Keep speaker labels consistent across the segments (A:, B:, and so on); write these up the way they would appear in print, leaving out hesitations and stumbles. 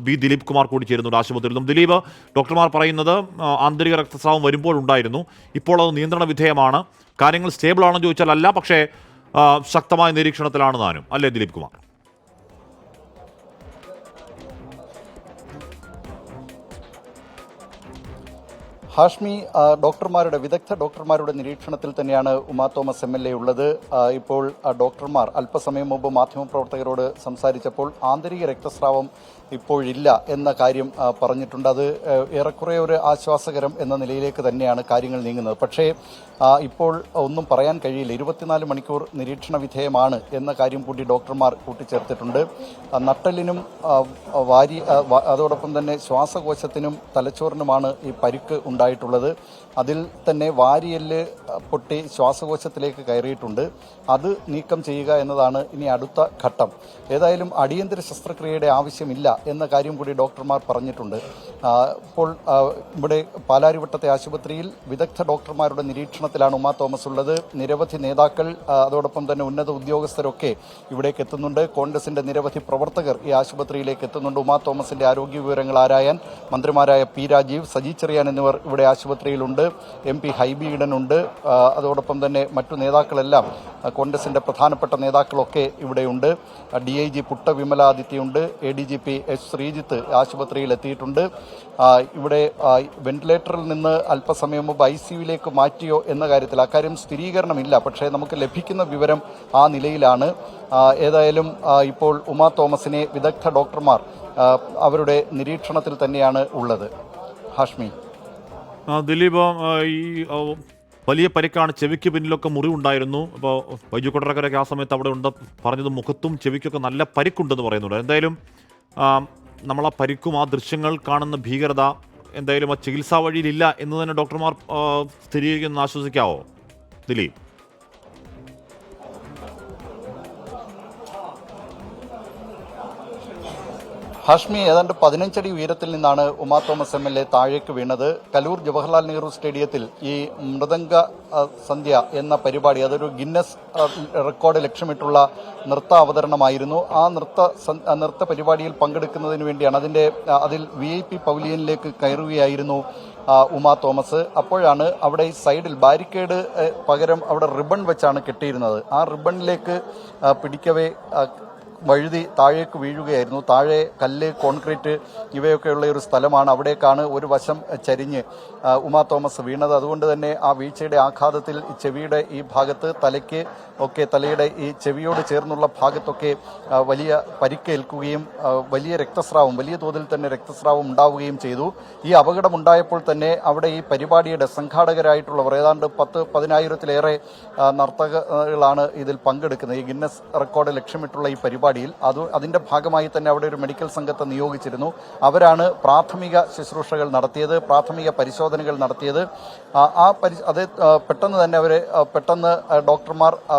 A: B Dileep Kumar കൂടി ചേരുന്നുണ്ട് ആശുപത്രിയിൽ നിന്നും. ദിലീപ്, ഡോക്ടർമാർ പറയുന്നത് ആന്തരിക രക്തസ്രാവം വരുമ്പോഴുണ്ടായിരുന്നു, ഇപ്പോൾ അത് നിയന്ത്രണ വിധേയമാണ്, കാര്യങ്ങൾ സ്റ്റേബിൾ ആണെന്ന് ചോദിച്ചാൽ അല്ല, പക്ഷേ ശക്തമായ നിരീക്ഷണത്തിലാണ് താനും, അല്ലേ ദിലീപ് കുമാർ?
B: ഹാഷ്മി, വിദഗ്ധ ഡോക്ടർമാരുടെ നിരീക്ഷണത്തിൽ തന്നെയാണ് ഉമാ തോമസ് MLA ഉള്ളത്. ഇപ്പോൾ ഡോക്ടർമാർ അല്പസമയം മുമ്പ് മാധ്യമപ്രവർത്തകരോട് സംസാരിച്ചപ്പോൾ ആന്തരിക രക്തസ്രാവം ഇപ്പോഴില്ല എന്ന കാര്യം പറഞ്ഞിട്ടുണ്ട്. അത് ഏറെക്കുറെ ഒരു ആശ്വാസകരം എന്ന നിലയിലേക്ക് തന്നെയാണ് കാര്യങ്ങൾ നീങ്ങുന്നത്. പക്ഷേ ഇപ്പോൾ ഒന്നും പറയാൻ കഴിയില്ല. 24 മണിക്കൂർ നിരീക്ഷണ വിധേയമാണ് എന്ന കാര്യം കൂടി ഡോക്ടർമാർ കൂട്ടിച്ചേർത്തിട്ടുണ്ട്. നട്ടലിനും അതോടൊപ്പം തന്നെ ശ്വാസകോശത്തിനും തലച്ചോറിനുമാണ് ഈ പരിക്ക് ഉണ്ടായിട്ടുള്ളത്. അതിൽ തന്നെ വാരിയെല്ല് പൊട്ടി ശ്വാസകോശത്തിലേക്ക് കയറിയിട്ടുണ്ട്. അത് നീക്കം ചെയ്യുക എന്നതാണ് ഇനി അടുത്ത ഘട്ടം. ഏതായാലും അടിയന്തര ശസ്ത്രക്രിയയുടെ ആവശ്യമില്ല എന്ന കാര്യം കൂടി ഡോക്ടർമാർ പറഞ്ഞിട്ടുണ്ട്. ഇപ്പോൾ ഇവിടെ പാലാരിവട്ടത്തെ ആശുപത്രിയിൽ വിദഗ്ധ ഡോക്ടർമാരുടെ നിരീക്ഷണത്തിലാണ് ഉമാ തോമസ് ഉള്ളത്. നിരവധി നേതാക്കൾ അതോടൊപ്പം തന്നെ ഉന്നത ഉദ്യോഗസ്ഥരൊക്കെ ഇവിടേക്ക് എത്തുന്നുണ്ട്. കോൺഗ്രസിന്റെ നിരവധി പ്രവർത്തകർ ഈ ആശുപത്രിയിലേക്ക് എത്തുന്നുണ്ട്. ഉമാ തോമസിന്റെ ആരോഗ്യ വിവരങ്ങൾ ആരായാൻ മന്ത്രിമാരായ പി രാജീവ്, സജി ചെറിയാൻ എന്നിവർ ഇവിടെ ആശുപത്രിയിലുണ്ട്. MP ഹൈബി ഈഡനുണ്ട്. അതോടൊപ്പം തന്നെ മറ്റു നേതാക്കളെല്ലാം, കോൺഗ്രസിന്റെ പ്രധാനപ്പെട്ട നേതാക്കളൊക്കെ ഇവിടെയുണ്ട്. DIG Putta വിമലാദിത്യയുണ്ട്. ADGP S Sreejith ആശുപത്രിയിൽ എത്തിയിട്ടുണ്ട്. ഇവിടെ വെന്റിലേറ്ററിൽ നിന്ന് അല്പസമയം മുമ്പ് ICUവിലേക്ക് മാറ്റിയോ എന്ന കാര്യത്തിൽ അക്കാര്യം സ്ഥിരീകരണമില്ല. പക്ഷേ നമുക്ക് ലഭിക്കുന്ന വിവരം ആ നിലയിലാണ്. ഏതായാലും ഇപ്പോൾ ഉമാ തോമസിനെ വിദഗ്ധ ഡോക്ടർമാർ അവരുടെ നിരീക്ഷണത്തിൽ തന്നെയാണ് ഉള്ളത്. ഹാഷ്മി.
A: ദിലീപ്, ഈ വലിയ പരിക്കാണ്, ചെവിക്ക് പിന്നിലൊക്കെ മുറിവുണ്ടായിരുന്നു. അപ്പോൾ ബൈജു കൊട്ടരക്കരൊക്കെ ആ സമയത്ത് അവിടെ ഉണ്ട്, പറഞ്ഞത് മുഖത്തും ചെവിക്കൊക്കെ നല്ല പരിക്കുണ്ടെന്ന് പറയുന്നുണ്ട്. എന്തായാലും നമ്മൾ ആ പരിക്കും ആ ദൃശ്യങ്ങൾ കാണുന്ന ഭീകരത എന്തായാലും ആ ചികിത്സാ വഴിയിലില്ല എന്ന് തന്നെ ഡോക്ടർമാർ സ്ഥിരീകരിക്കുന്ന ആശ്വസിക്കാവോ ദിലീപ്?
B: ഹാഷ്മി, ഏതാണ്ട് 15 അടി ഉയരത്തിൽ നിന്നാണ് ഉമാ തോമസ് MLA താഴേക്ക് വീണത്. കലൂർ ജവഹർലാൽ നെഹ്റു സ്റ്റേഡിയത്തിൽ ഈ മൃദംഗ സന്ധ്യ എന്ന പരിപാടി, അതൊരു ഗിന്നസ് റെക്കോർഡ് ലക്ഷ്യമിട്ടുള്ള നൃത്ത അവതരണമായിരുന്നു. ആ നൃത്ത പരിപാടിയിൽ പങ്കെടുക്കുന്നതിന് വേണ്ടിയാണ് അതിൽ VIP പവലിയനിലേക്ക് കയറുകയായിരുന്നു ഉമാ തോമസ്. അപ്പോഴാണ് അവിടെ സൈഡിൽ ബാരിക്കേഡ് പകരം അവിടെ റിബൺ വെച്ചാണ് കെട്ടിയിരുന്നത്. ആ റിബണിലേക്ക് പിടിക്കവേ വഴുതി താഴേക്ക് വീഴുകയായിരുന്നു. താഴെ കല്ല്, കോൺക്രീറ്റ് ഇവയൊക്കെയുള്ള ഒരു സ്ഥലമാണ്. അവിടേക്കാണ് ഒരു വശം ചരിഞ്ഞ് ഉമാ തോമസ് വീണത്. അതുകൊണ്ട് തന്നെ ആ വീഴ്ചയുടെ ആഘാതത്തിൽ ചെവിയുടെ ഈ ഭാഗത്ത്, തലയുടെ ഈ ചെവിയോട് ചേർന്നുള്ള ഭാഗത്തൊക്കെ വലിയ പരിക്കേൽക്കുകയും വലിയ തോതിൽ തന്നെ രക്തസ്രാവം ഉണ്ടാവുകയും ചെയ്തു. ഈ അപകടമുണ്ടായപ്പോൾ തന്നെ അവിടെ ഈ പരിപാടിയുടെ സംഘാടകരായിട്ടുള്ളവർ, ഏതാണ്ട് 10,000-ലേറെ നർത്തകകളാണ് ഇതിൽ പങ്കെടുക്കുന്നത്. ഈ ഗിന്നസ് റെക്കോർഡ് ലക്ഷ്യമിട്ടുള്ള ഈ പരിപാടിയിൽ അതിന്റെ ഭാഗമായി തന്നെ അവിടെ ഒരു മെഡിക്കൽ സംഘത്തെ നിയോഗിച്ചിരുന്നു. അവരാണ് പ്രാഥമിക ശുശ്രൂഷകൾ നടത്തിയത്, പ്രാഥമിക പരിശോധനകൾ നടത്തിയത്. അത് പെട്ടെന്ന്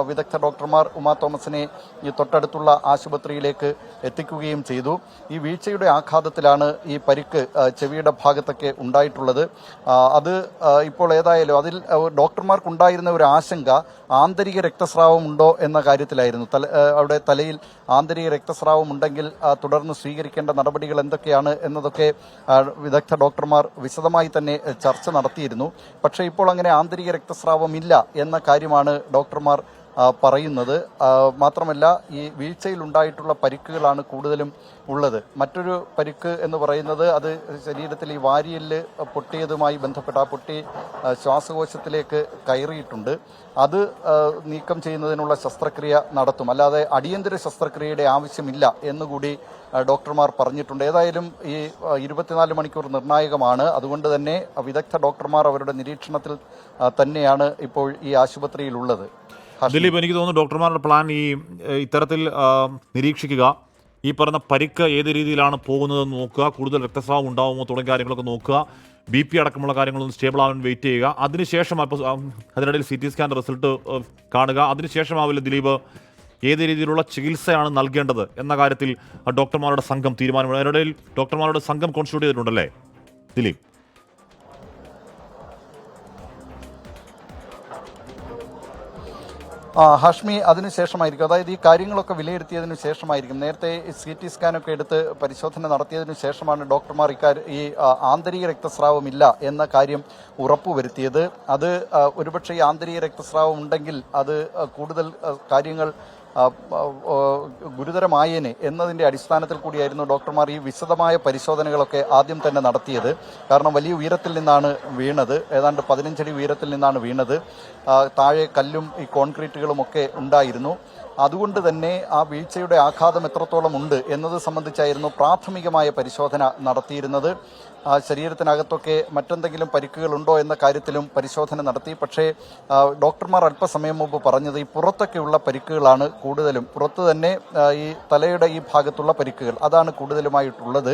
B: വിദഗ്ധ ഡോക്ടർമാർ ഉമാ തോമസിനെ ഈ തൊട്ടടുത്തുള്ള ആശുപത്രിയിലേക്ക് എത്തിക്കുകയും ചെയ്തു. ഈ വീഴ്ചയുടെ ആഘാതത്തിലാണ് ഈ പരിക്ക് ചെവിയുടെ ഭാഗത്തൊക്കെ ഉണ്ടായിട്ടുള്ളത്. അത് ഇപ്പോൾ ഏതായാലും അതിൽ ഡോക്ടർമാർക്കുണ്ടായിരുന്ന ഒരു ആശങ്ക ആന്തരിക രക്തസ്രാവം ഉണ്ടോ എന്ന കാര്യത്തിലായിരുന്നു. അവിടെ തലയിൽ ആന്തരിക രക്തസ്രാവം ഉണ്ടെങ്കിൽ തുടർന്ന് സ്വീകരിക്കേണ്ട നടപടികൾ എന്തൊക്കെയാണ് എന്നതൊക്കെ വിദഗ്ധ ഡോക്ടർമാർ വിശദമായി തന്നെ ചർച്ച നടത്തിയിരുന്നു. പക്ഷേ ഇപ്പോൾ അങ്ങനെ ആന്തരിക രക്തസ്രാവം ഇല്ല എന്ന കാര്യമാണ് ഡോക്ടർമാർ പറയുന്നത്. മാത്രമല്ല, ഈ വീഴ്ചയിലുണ്ടായിട്ടുള്ള പരിക്കുകളാണ് കൂടുതലും ഉള്ളത്. മറ്റൊരു പരിക്ക് എന്ന് പറയുന്നത് അത് ശരീരത്തിൽ ഈ വാരിയെല്ല് പൊട്ടിയതുമായി ബന്ധപ്പെട്ട പൊട്ടി ശ്വാസകോശത്തിലേക്ക് കയറിയിട്ടുണ്ട്. അത് നീക്കം ചെയ്യുന്നതിനുള്ള ശസ്ത്രക്രിയ നടത്തും, അല്ലാതെ അടിയന്തര ശസ്ത്രക്രിയയുടെ ആവശ്യമില്ല എന്നുകൂടി ഡോക്ടർമാർ പറഞ്ഞിട്ടുണ്ട്. ഏതായാലും ഈ 24 മണിക്കൂർ നിർണായകമാണ്. അതുകൊണ്ട് തന്നെ വിദഗ്ധ ഡോക്ടർമാർ അവരുടെ നിരീക്ഷണത്തിൽ തന്നെയാണ് ഇപ്പോൾ ഈ ആശുപത്രിയിലുള്ളത്.
A: ദിലീപ്, എനിക്ക് തോന്നുന്നു ഡോക്ടർമാരുടെ പ്ലാൻ ഇത്തരത്തിൽ നിരീക്ഷിക്കുക, ഈ പറഞ്ഞ പരിക്ക് ഏത് രീതിയിലാണ് പോകുന്നതെന്ന് നോക്കുക, കൂടുതൽ രക്തസ്രാവം ഉണ്ടാകുമോ തുടങ്ങിയ കാര്യങ്ങളൊക്കെ നോക്കുക, BP അടക്കമുള്ള കാര്യങ്ങളൊന്ന് സ്റ്റേബിൾ ആവാൻ വെയിറ്റ് ചെയ്യുക. അതിനുശേഷം അതിനിടയിൽ CT സ്കാൻ റിസൾട്ട് കാണുക. അതിനുശേഷമാവില്ല ദിലീപ് ഏത് രീതിയിലുള്ള ചികിത്സയാണ് നൽകേണ്ടത് എന്ന കാര്യത്തിൽ ഡോക്ടർമാരുടെ സംഘം തീരുമാനമെടുക്കും. അതിനിടയിൽ ഡോക്ടർമാരുടെ സംഘം കോൺസ്റ്റിറ്റ്യൂട്ട് ചെയ്തിട്ടുണ്ടല്ലേ ദിലീപ്?
B: ഹാഷ്മി അതിനുശേഷമായിരിക്കും, അതായത് ഈ കാര്യങ്ങളൊക്കെ വിലയിരുത്തിയതിനു ശേഷമായിരിക്കും. നേരത്തെ CT സ്കാനൊക്കെ എടുത്ത് പരിശോധന നടത്തിയതിനു ശേഷമാണ് ഡോക്ടർമാർ ഈ ആന്തരിക രക്തസ്രാവമില്ല എന്ന കാര്യം ഉറപ്പുവരുത്തിയത്. അത് ഒരുപക്ഷെ ഈ ആന്തരിക രക്തസ്രാവം ഉണ്ടെങ്കിൽ അത് കൂടുതൽ കാര്യങ്ങൾ ഗുരുതരമായേനെ എന്നതിൻ്റെ അടിസ്ഥാനത്തിൽ കൂടിയായിരുന്നു ഡോക്ടർമാർ ഈ വിശദമായ പരിശോധനകളൊക്കെ ആദ്യം തന്നെ നടത്തിയത്. കാരണം വലിയ ഉയരത്തിൽ നിന്നാണ് വീണത്, ഏതാണ്ട് 15 അടി ഉയരത്തിൽ നിന്നാണ് വീണത്. താഴെ കല്ലും ഈ കോൺക്രീറ്റുകളും ഒക്കെ ഉണ്ടായിരുന്നു. അതുകൊണ്ട് തന്നെ ആ വീഴ്ചയുടെ ആഘാതം എത്രത്തോളം ഉണ്ട് എന്നത് സംബന്ധിച്ചായിരുന്നു പ്രാഥമികമായ പരിശോധന നടത്തിയിരുന്നത്. ശരീരത്തിനകത്തൊക്കെ മറ്റെന്തെങ്കിലും പരിക്കുകളുണ്ടോ എന്ന കാര്യത്തിലും പരിശോധന നടത്തി. പക്ഷേ ഡോക്ടർമാർ അല്പസമയം മുമ്പ് പറഞ്ഞത് ഈ പുറത്തൊക്കെയുള്ള പരിക്കുകളാണ് കൂടുതലും, പുറത്ത് തന്നെ ഈ തലയുടെ ഈ ഭാഗത്തുള്ള പരിക്കുകൾ അതാണ് കൂടുതലുമായിട്ടുള്ളത്.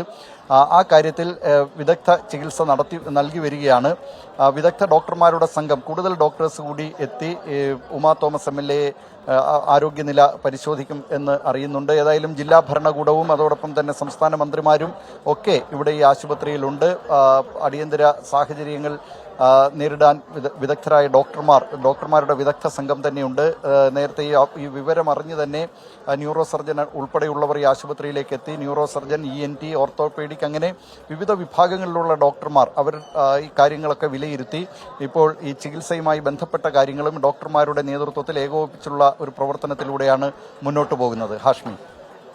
B: ആ കാര്യത്തിൽ വിദഗ്ധ ചികിത്സ നൽകി വരികയാണ്. വിദഗ്ധ ഡോക്ടർമാരുടെ സംഘം, കൂടുതൽ ഡോക്ടേഴ്സ് കൂടി എത്തി ഉമാ തോമസ് MLA ആരോഗ്യനില പരിശോധിക്കും എന്ന് അറിയുന്നുണ്ട്. ഏതായാലും ജില്ലാ ഭരണകൂടവും അതോടൊപ്പം തന്നെ സംസ്ഥാന മന്ത്രിമാരും ഒക്കെ ഇവിടെ ഈ ആശുപത്രിയിലുണ്ട്. അടിയന്തര സാഹചര്യങ്ങൾ നേരിടാൻ വിദഗ്ധരായ ഡോക്ടർമാരുടെ വിദഗ്ധ സംഘം തന്നെയുണ്ട്. നേരത്തെ ഈ വിവരം അറിഞ്ഞ് തന്നെ ന്യൂറോ സർജൻ ഉൾപ്പെടെയുള്ളവർ ഈ ആശുപത്രിയിലേക്ക് എത്തി. ന്യൂറോ സർജൻ, ENT, ഓർത്തോപീഡിക്, അങ്ങനെ വിവിധ വിഭാഗങ്ങളിലുള്ള ഡോക്ടർമാർ അവർ ഈ കാര്യങ്ങളൊക്കെ വിലയിരുത്തി. ഇപ്പോൾ ഈ ചികിത്സയുമായി ബന്ധപ്പെട്ട കാര്യങ്ങളും ഡോക്ടർമാരുടെ നേതൃത്വത്തിൽ ഏകോപിപ്പിച്ചുള്ള ഒരു പ്രവർത്തനത്തിലൂടെയാണ് മുന്നോട്ട് പോകുന്നത്. ഹാഷ്മി,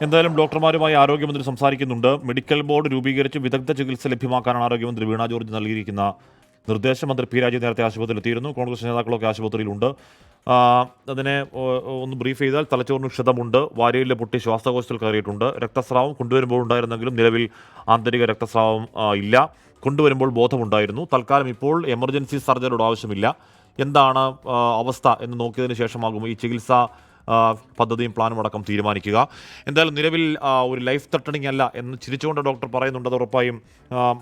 A: എന്തായാലും ഡോക്ടർമാരുമായി ആരോഗ്യമന്ത്രി സംസാരിക്കുന്നുണ്ട്. മെഡിക്കൽ ബോർഡ് രൂപീകരിച്ച് വിദഗ്ധ ചികിത്സ ലഭ്യമാക്കാനാണ് ആരോഗ്യമന്ത്രി വീണ ജോർജ് നൽകിയിരിക്കുന്ന നിർദ്ദേശം. മന്ത്രി P. രാജീവ് നേരത്തെ ആശുപത്രിയിൽ എത്തിയിരുന്നു. കോൺഗ്രസ് നേതാക്കളൊക്കെ ആശുപത്രിയിലുണ്ട്. അതിനെ ഒന്ന് ബ്രീഫ് ചെയ്താൽ തലച്ചോറിന് ക്ഷതമുണ്ട്, വാരിയലിലെ പൊട്ടി ശ്വാസകോശത്തിൽ കയറിയിട്ടുണ്ട്, രക്തസ്രാവം കൊണ്ടുവരുമ്പോൾ ഉണ്ടായിരുന്നെങ്കിലും നിലവിൽ ആന്തരിക രക്തസ്രാവം ഇല്ല, കൊണ്ടുവരുമ്പോൾ ബോധമുണ്ടായിരുന്നു. തൽക്കാലം ഇപ്പോൾ എമർജൻസി സർജറിയുടെ ആവശ്യമില്ല. എന്താണ് അവസ്ഥ എന്ന് നോക്കിയതിന് ശേഷമാകും ഈ ചികിത്സാ പദ്ധതിയും പ്ലാനും അടക്കം തീരുമാനിക്കുക. എന്തായാലും നിലവിൽ ഒരു ലൈഫ് ത്രട്ടണിംഗ് അല്ല എന്ന് ചിരിച്ചുകൊണ്ട് ഡോക്ടർ പറയുന്നുണ്ട്. അത് ഉറപ്പായും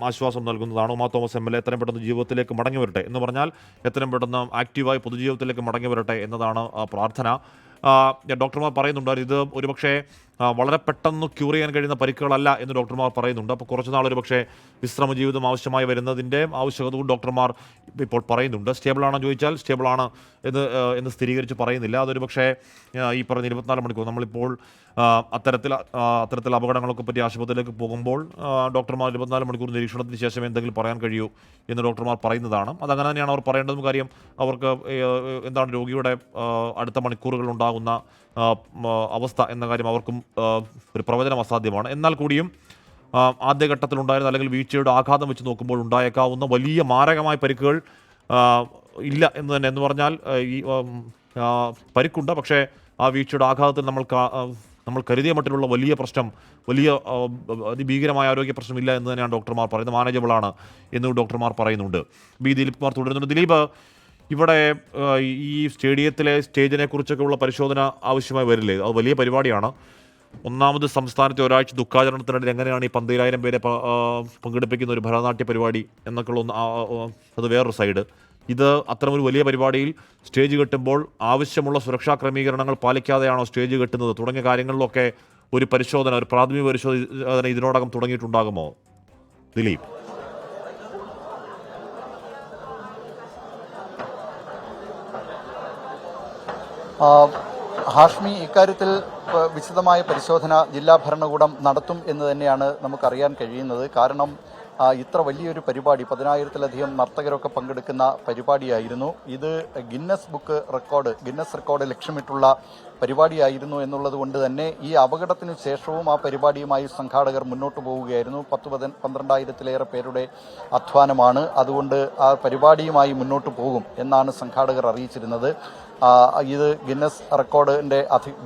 A: ആശ്വാസം നൽകുന്നതാണ്. ഉമാ തോമസ് MLA എത്രയും പെട്ടെന്ന് ജീവിതത്തിലേക്ക് മടങ്ങി വരട്ടെ എന്ന് പറഞ്ഞാൽ എത്രയും പെട്ടെന്ന് ആക്റ്റീവായി പൊതുജീവിതത്തിലേക്ക് മടങ്ങി വരട്ടെ എന്നതാണ് പ്രാർത്ഥന. ഡോക്ടർമാർ പറയുന്നുണ്ട് ഇത് ഒരുപക്ഷെ വളരെ പെട്ടെന്ന് ക്യൂർ ചെയ്യാൻ കഴിയുന്ന പരിക്കുകളല്ല എന്ന് ഡോക്ടർമാർ പറയുന്നുണ്ട്. അപ്പോൾ കുറച്ച് നാൾ ഒരുപക്ഷെ വിശ്രമ ജീവിതം ആവശ്യമായി വരുന്നതിൻ്റെ ആവശ്യകത കൊണ്ട് ഡോക്ടർമാർ ഇപ്പോൾ പറയുന്നുണ്ട്. സ്റ്റേബിളാണെന്ന് ചോദിച്ചാൽ സ്റ്റേബിളാണ് എന്ന് സ്ഥിരീകരിച്ച് പറയുന്നില്ല. അതൊരു പക്ഷേ ഈ പറഞ്ഞ 24 മണിക്കൂർ നമ്മളിപ്പോൾ അത്തരത്തിൽ അപകടങ്ങളൊക്കെ പറ്റി ആശുപത്രിയിലേക്ക് പോകുമ്പോൾ ഡോക്ടർമാർ 24 മണിക്കൂർ നിരീക്ഷണത്തിന് ശേഷം എന്തെങ്കിലും പറയാൻ കഴിയൂ എന്ന് ഡോക്ടർമാർ പറയുന്നതാണ്. അതങ്ങനെ തന്നെയാണ് അവർ പറയേണ്ടതും. കാര്യം അവർക്ക് എന്താണ് രോഗിയുടെ അടുത്ത മണിക്കൂറുകൾ ഉണ്ടാകുന്ന അവസ്ഥ എന്ന കാര്യം അവർക്കും ഒരു പ്രവചനം അസാധ്യമാണ്. എന്നാൽ കൂടിയും ആദ്യഘട്ടത്തിലുണ്ടായിരുന്ന അല്ലെങ്കിൽ വീഴ്ചയുടെ ആഘാതം വെച്ച് നോക്കുമ്പോൾ ഉണ്ടായേക്കാവുന്ന വലിയ മാരകമായ പരിക്കുകൾ ഇല്ല എന്ന് തന്നെ, എന്ന് പറഞ്ഞാൽ ഈ പരിക്കുണ്ട്, പക്ഷേ ആ വീഴ്ചയുടെ ആഘാതത്തിൽ നമ്മൾ കരുതിയ മട്ടിലുള്ള വലിയ പ്രശ്നം, വലിയ അതിഭീകരമായ ആരോഗ്യ പ്രശ്നമില്ല എന്ന് തന്നെയാണ് ഡോക്ടർമാർ പറയുന്നത്. മാനേജബിളാണ് എന്ന് ഡോക്ടർമാർ പറയുന്നുണ്ട്. ദിലീപ് കുമാർ തുടരുന്നുണ്ട്. ദിലീപ്, ഇവിടെ ഈ സ്റ്റേഡിയത്തിലെ സ്റ്റേജിനെ കുറിച്ചൊക്കെ ഉള്ള പരിശോധന ആവശ്യമായി വരില്ലേ? അത് വലിയ പരിപാടിയാണ്. ഒന്നാമത് സംസ്ഥാനത്തെ ഒരാഴ്ച ദുഃഖാചരണത്തിനിടയിൽ എങ്ങനെയാണ് ഈ 12,000 പേരെ പങ്കെടുപ്പിക്കുന്ന ഒരു ഭരതനാട്യ പരിപാടി എന്നൊക്കെയുള്ള അത് വേറൊരു സൈഡ്. ഇത് അത്തരമൊരു വലിയ പരിപാടിയിൽ സ്റ്റേജ് കെട്ടുമ്പോൾ ആവശ്യമുള്ള സുരക്ഷാ ക്രമീകരണങ്ങൾ പാലിക്കാതെയാണോ സ്റ്റേജ് കെട്ടുന്നത് തുടങ്ങിയ കാര്യങ്ങളിലൊക്കെ ഒരു പരിശോധന, ഒരു പ്രാഥമിക പരിശോധന ഇതിനോടകം തുടങ്ങിയിട്ടുണ്ടാകുമോ ദിലീപ്?
B: ഹാഷ്മി, ഇക്കാര്യത്തിൽ വിശദമായ പരിശോധന ജില്ലാ ഭരണകൂടം നടത്തും എന്ന് തന്നെയാണ് നമുക്കറിയാൻ കഴിയുന്നത്. കാരണം ഇത്ര വലിയൊരു പരിപാടി, 10,000-ലധികം നർത്തകരൊക്കെ പങ്കെടുക്കുന്ന പരിപാടിയായിരുന്നു ഇത്. ഗിന്നസ് റെക്കോർഡ് ലക്ഷ്യമിട്ടുള്ള പരിപാടിയായിരുന്നു എന്നുള്ളത് കൊണ്ട് തന്നെ ഈ അപകടത്തിനു ശേഷവും ആ പരിപാടിയുമായി സംഘാടകർ മുന്നോട്ട് പോവുകയായിരുന്നു. 12,000-ലേറെ പേരുടെ അധ്വാനമാണ്. അതുകൊണ്ട് ആ പരിപാടിയുമായി മുന്നോട്ട് പോകും എന്നാണ് സംഘാടകർ അറിയിച്ചിരുന്നത്. ഇത്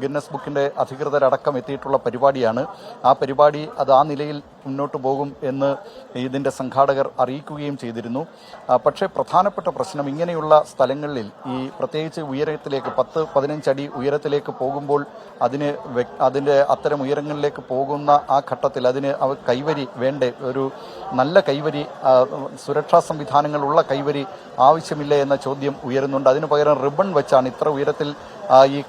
B: ഗിന്നസ് ബുക്കിൻ്റെ അധികൃതരടക്കം എത്തിയിട്ടുള്ള പരിപാടിയാണ്. ആ പരിപാടി ആ നിലയിൽ മുന്നോട്ട് പോകും എന്ന് ഇതിൻ്റെ സംഘാടകർ അറിയിക്കുകയും ചെയ്തിരുന്നു. പക്ഷേ പ്രധാനപ്പെട്ട പ്രശ്നം, ഇങ്ങനെയുള്ള സ്ഥലങ്ങളിൽ ഈ പ്രത്യേകിച്ച് ഉയരത്തിലേക്ക് 10-15 അടി ഉയരത്തിലേക്ക് പോകുമ്പോൾ അതിൻ്റെ അത്തരം ഉയരങ്ങളിലേക്ക് പോകുന്ന ആ ഘട്ടത്തിൽ അതിന് കൈവരി വേണ്ടേ? ഒരു നല്ല കൈവരി, സുരക്ഷാ സംവിധാനങ്ങളുള്ള കൈവരി ആവശ്യമില്ല എന്ന ചോദ്യം ഉയരുന്നുണ്ട്. അതിനു പകരം റിബൺ വെച്ചാണ് ഇത്ര ഉയരത്തിൽ ഈ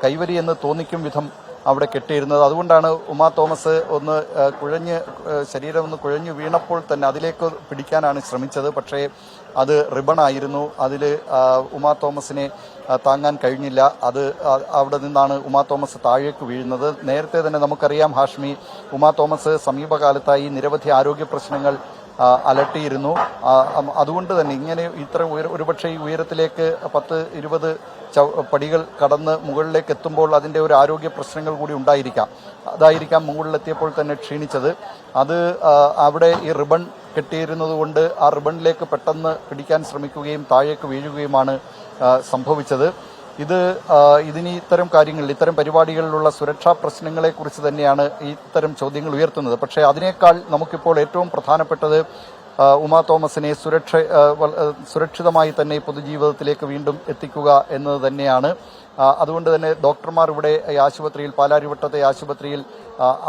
B: കൈവരി എന്ന് തോന്നിക്കും വിധം അവിടെ കെട്ടിയിരുന്നത്. അതുകൊണ്ടാണ് ഉമാ തോമസ് ഒന്ന് ശരീരം ഒന്ന് കുഴഞ്ഞു വീണപ്പോൾ തന്നെ അതിലേക്ക് പിടിക്കാനാണ് ശ്രമിച്ചത്. പക്ഷേ അത് റിബണായിരുന്നു. അതിൽ ഉമാ തോമസിനെ താങ്ങാൻ കഴിഞ്ഞില്ല. അവിടെ നിന്നാണ് ഉമാ തോമസ് താഴേക്ക് വീഴുന്നത്. നേരത്തെ തന്നെ നമുക്കറിയാം ഹാഷ്മി, ഉമാ തോമസ് സമീപകാലത്തായി നിരവധി ആരോഗ്യ പ്രശ്നങ്ങൾ അലട്ടിയിരുന്നു. അതുകൊണ്ട് തന്നെ ഇങ്ങനെ ഇത്തരം ഒരുപക്ഷെ ഈ ഉയരത്തിലേക്ക് 10-20 പടികൾ കടന്ന് മുകളിലേക്ക് എത്തുമ്പോൾ അതിൻ്റെ ഒരു ആരോഗ്യ പ്രശ്നങ്ങൾ കൂടി ഉണ്ടായിരിക്കാം. അതായിരിക്കാം മുകളിലെത്തിയപ്പോൾ തന്നെ ക്ഷീണിച്ചത്. അവിടെ ഈ റിബൺ കെട്ടിയിരുന്നത് കൊണ്ട് ആ റിബണിലേക്ക് പെട്ടെന്ന് പിടിക്കാൻ ശ്രമിക്കുകയും താഴേക്ക് വീഴുകയുമാണ് സംഭവിച്ചത്. ഇത്തരം പരിപാടികളിലുള്ള സുരക്ഷാ പ്രശ്നങ്ങളെക്കുറിച്ച് തന്നെയാണ് ഇത്തരം ചോദ്യങ്ങൾ ഉയർത്തുന്നത്. പക്ഷേ അതിനേക്കാൾ നമുക്കിപ്പോൾ ഏറ്റവും പ്രധാനപ്പെട്ടത് ഉമാ തോമസിനെ സുരക്ഷിതമായി തന്നെ പൊതുജീവിതത്തിലേക്ക് വീണ്ടും എത്തിക്കുക എന്നത് തന്നെയാണ്. അതുകൊണ്ട് തന്നെ ഡോക്ടർമാർ ഇവിടെ ഈ ആശുപത്രിയിൽ, പാലാരിവട്ടത്തെ ആശുപത്രിയിൽ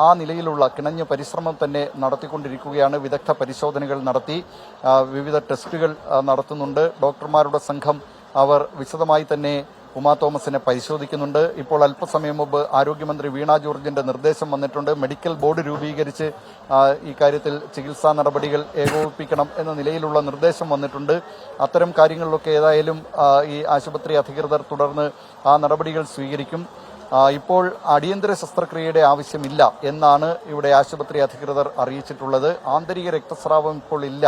B: ആ നിലയിലുള്ള കിണഞ്ഞ പരിശ്രമം തന്നെ നടത്തിക്കൊണ്ടിരിക്കുകയാണ്. വിദഗ്ധ പരിശോധനകൾ നടത്തി വിവിധ ടെസ്റ്റുകൾ നടത്തുന്നുണ്ട്. ഡോക്ടർമാരുടെ സംഘം അവർ വിശദമായി തന്നെ ഉമാ തോമസിനെ പരിശോധിക്കുന്നുണ്ട്. ഇപ്പോൾ അല്പസമയം മുമ്പ് ആരോഗ്യമന്ത്രി വീണ ജോർജിന്റെ നിർദ്ദേശം വന്നിട്ടുണ്ട്. മെഡിക്കൽ ബോർഡ് രൂപീകരിച്ച് ഈ കാര്യത്തിൽ ചികിത്സാ നടപടികൾ ഏകോപിപ്പിക്കണം എന്ന നിലയിലുള്ള നിർദ്ദേശം വന്നിട്ടുണ്ട്. അത്തരം കാര്യങ്ങളിലൊക്കെ ഏതായാലും ഈ ആശുപത്രി അധികൃതർ തുടർന്ന് ആ നടപടികൾ സ്വീകരിക്കും. ഇപ്പോൾ അടിയന്തര ശസ്ത്രക്രിയയുടെ ആവശ്യമില്ല എന്നാണ് ഇവിടെ ആശുപത്രി അധികൃതർ അറിയിച്ചിട്ടുള്ളത്. ആന്തരിക രക്തസ്രാവം ഇപ്പോൾ ഇല്ല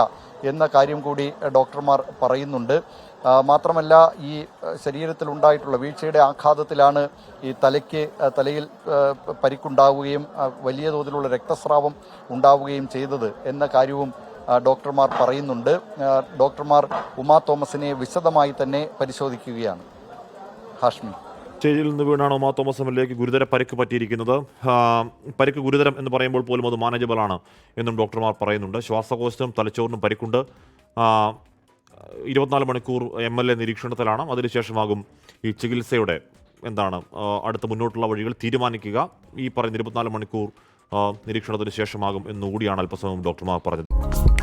B: എന്ന കാര്യം കൂടി ഡോക്ടർമാർ പറയുന്നുണ്ട്. മാത്രമല്ല, ഈ ശരീരത്തിലുണ്ടായിട്ടുള്ള വീഴ്ചയുടെ ആഘാതത്തിലാണ് ഈ തലയിൽ പരിക്കുണ്ടാവുകയും വലിയ തോതിലുള്ള രക്തസ്രാവം ഉണ്ടാവുകയും ചെയ്തത് എന്ന കാര്യവും ഡോക്ടർമാർ പറയുന്നുണ്ട്. ഡോക്ടർമാർ ഉമാ തോമസിനെ വിശദമായി തന്നെ പരിശോധിക്കുകയാണ്. ഹാഷ്മി,
A: സ്റ്റേജിൽ നിന്ന് വീണാണ് ഉമാ തോമസ് എം.എൽ.എക്ക് ഗുരുതര പരിക്ക് പറ്റിയിരിക്കുന്നത്. പരിക്ക് ഗുരുതരം എന്ന് പറയുമ്പോൾ പോലും അത് മാനേജബിൾ ആണ് എന്നും ഡോക്ടർമാർ പറയുന്നുണ്ട്. ശ്വാസകോശത്തിനും തലച്ചോറിനും പരിക്കുണ്ട്. 24 മണിക്കൂർ എം.എൽ.എ നിരീക്ഷണത്തിലാണ്. അതിനുശേഷമാകും ഈ ചികിത്സയുടെ അടുത്ത മുന്നോട്ടുള്ള വഴികൾ തീരുമാനിക്കുക. ഈ പറയുന്ന 24 മണിക്കൂർ നിരീക്ഷണത്തിന് ശേഷമാകും എന്നുകൂടിയാണ് അല്പസമയം ഡോക്ടർമാർ പറഞ്ഞത്.